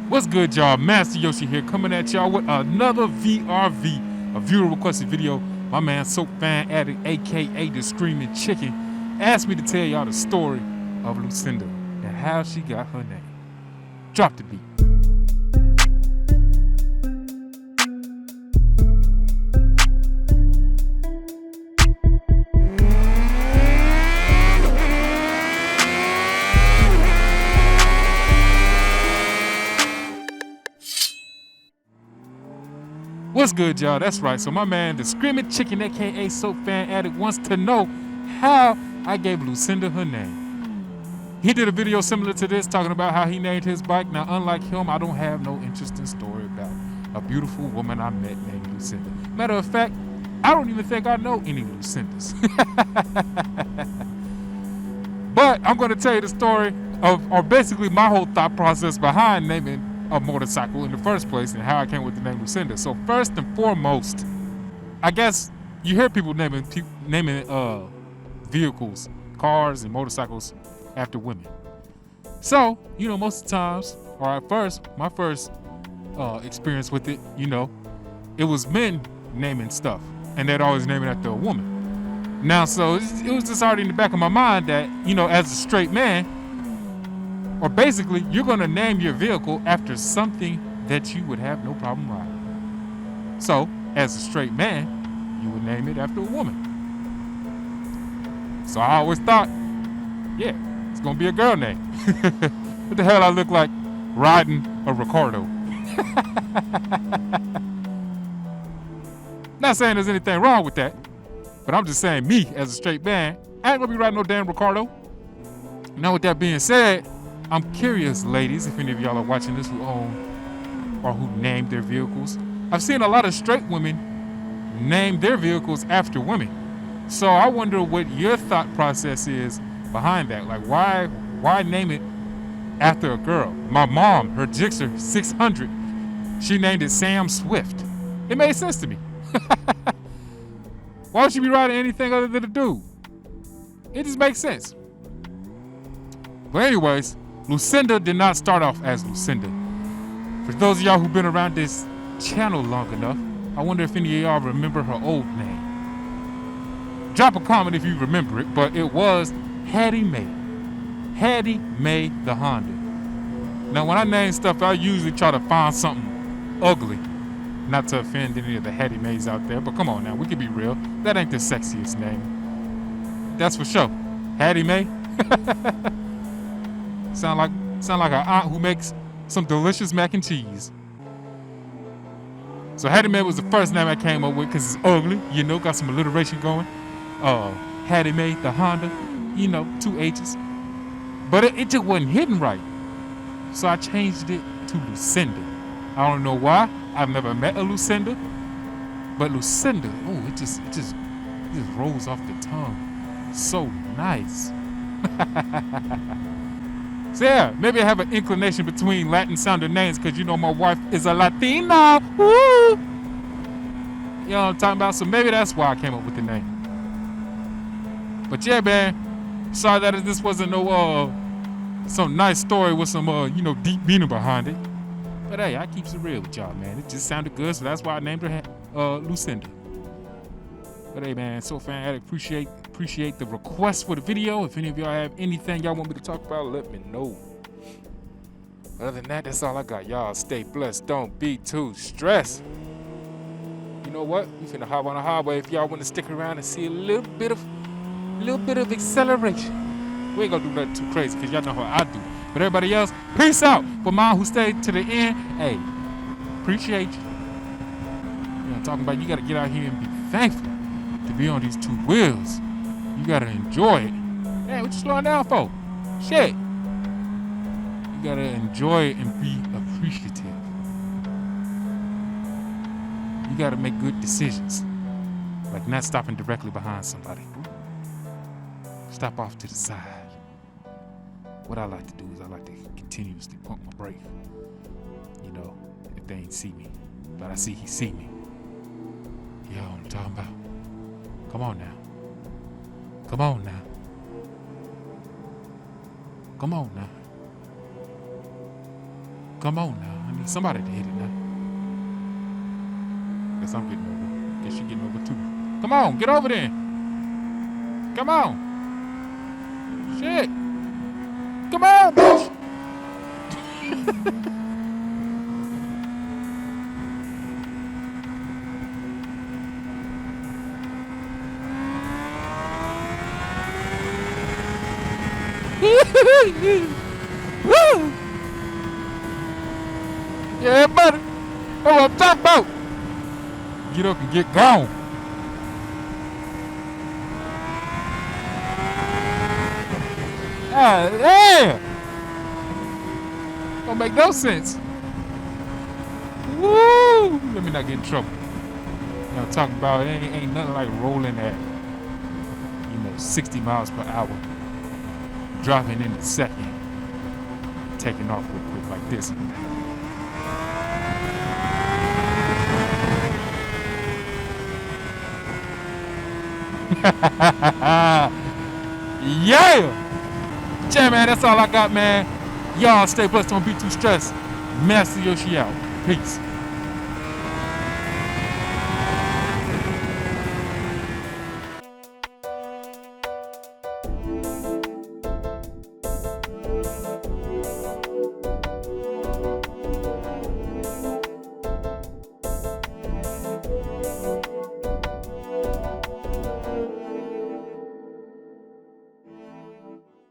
What's good, y'all? Master Yoshi here, coming at y'all with another VRV, a viewer requested video. My man Soap Fan Addict, aka the Screaming Chicken, asked me to tell y'all the story of Lucinda and how she got her name. Drop the beat. What's good, y'all? That's right. So my man, the Screaming Chicken, aka Soap Fan Addict, wants to know how I gave Lucinda her name. He did a video similar to this, talking about how he named his bike. Now, unlike him, I don't have no interesting story about a beautiful woman I met named Lucinda. Matter of fact, I don't even think I know any Lucindas. But I'm going to tell you the story of, or basically my whole thought process behind naming a motorcycle in the first place and how I came with the name Lucinda. So first and foremost, I guess you hear people naming vehicles, cars and motorcycles after women. So, most of the times, or at first, my first experience with it, it was men naming stuff, and they'd always name it after a woman. Now, so it was just already in the back of my mind that, as a straight man, or basically, you're going to name your vehicle after something that you would have no problem riding. So, as a straight man, you would name it after a woman. So I always thought, yeah, it's going to be a girl name. What the hell I look like riding a Ricardo? Not saying there's anything wrong with that, but I'm just saying me, as a straight man, I ain't going to be riding no damn Ricardo. Now, with that being said, I'm curious, ladies, if any of y'all are watching this who own or who named their vehicles. I've seen a lot of straight women name their vehicles after women. So I wonder what your thought process is behind that. Like, why name it after a girl? My mom, her Gixxer 600, she named it Sam Swift. It made sense to me. Why would she be riding anything other than a dude? It just makes sense. But anyways, Lucinda did not start off as Lucinda. For those of y'all who've been around this channel long enough, I wonder if any of y'all remember her old name. Drop a comment if you remember it, but it was Hattie Mae. Hattie Mae the Honda. Now, when I name stuff, I usually try to find something ugly. Not to offend any of the Hattie Mays out there, but come on now, we can be real. That ain't the sexiest name. That's for sure. Hattie Mae? Sound like an aunt who makes some delicious mac and cheese. So Hattie Mae was the first name I came up with because it's ugly, got some alliteration going. Hattie Mae, the Honda, 2 H's. But it just wasn't hitting right. So I changed it to Lucinda. I don't know why. I've never met a Lucinda. But Lucinda, it just rolls off the tongue. So nice. So yeah, maybe I have an inclination between Latin sounding names because my wife is a Latina. Woo! You know what I'm talking about? So maybe that's why I came up with the name. But yeah, man, sorry that this wasn't some nice story with some deep meaning behind it. But hey, I keeps it real with y'all, man. It just sounded good, so that's why I named her Lucinda. But hey, man, Soap Fan Addict, appreciate the request for the video. If any of y'all have anything y'all want me to talk about, let me know. Other than that, that's all I got. Y'all stay blessed. Don't be too stressed. You know what? We finna hop on the highway if y'all want to stick around and see a little bit of acceleration. We ain't gonna do nothing too crazy because y'all know how I do. But everybody else, peace out. For mine who stayed to the end, hey, appreciate you. I'm talking about you gotta get out here and be thankful to be on these 2 wheels. You gotta enjoy it. Hey, what you slowing down for? Shit. You gotta enjoy it and be appreciative. You gotta make good decisions. Like not stopping directly behind somebody. Stop off to the side. What I like to do is I like to continuously pump my brake. If they ain't see me. But I see he see me. You know what I'm talking about? Come on now. Come on now. Come on now. Come on now. Somebody hit it now. Guess I'm getting over. Guess you're getting over too. Come on, get over there. Come on. Shit. Come on, bitch. Yeah, buddy. That's what I'm talking about. Get up and get gone. Ah, yeah. Don't make no sense. Woo! Let me not get in trouble. You know, talking about ain't nothing like rolling at 60 miles per hour, dropping in a second, taking off real quick like this. Yeah! Yeah, man, that's all I got, man. Y'all stay blessed, don't be too stressed. Master Yoshi out. Peace.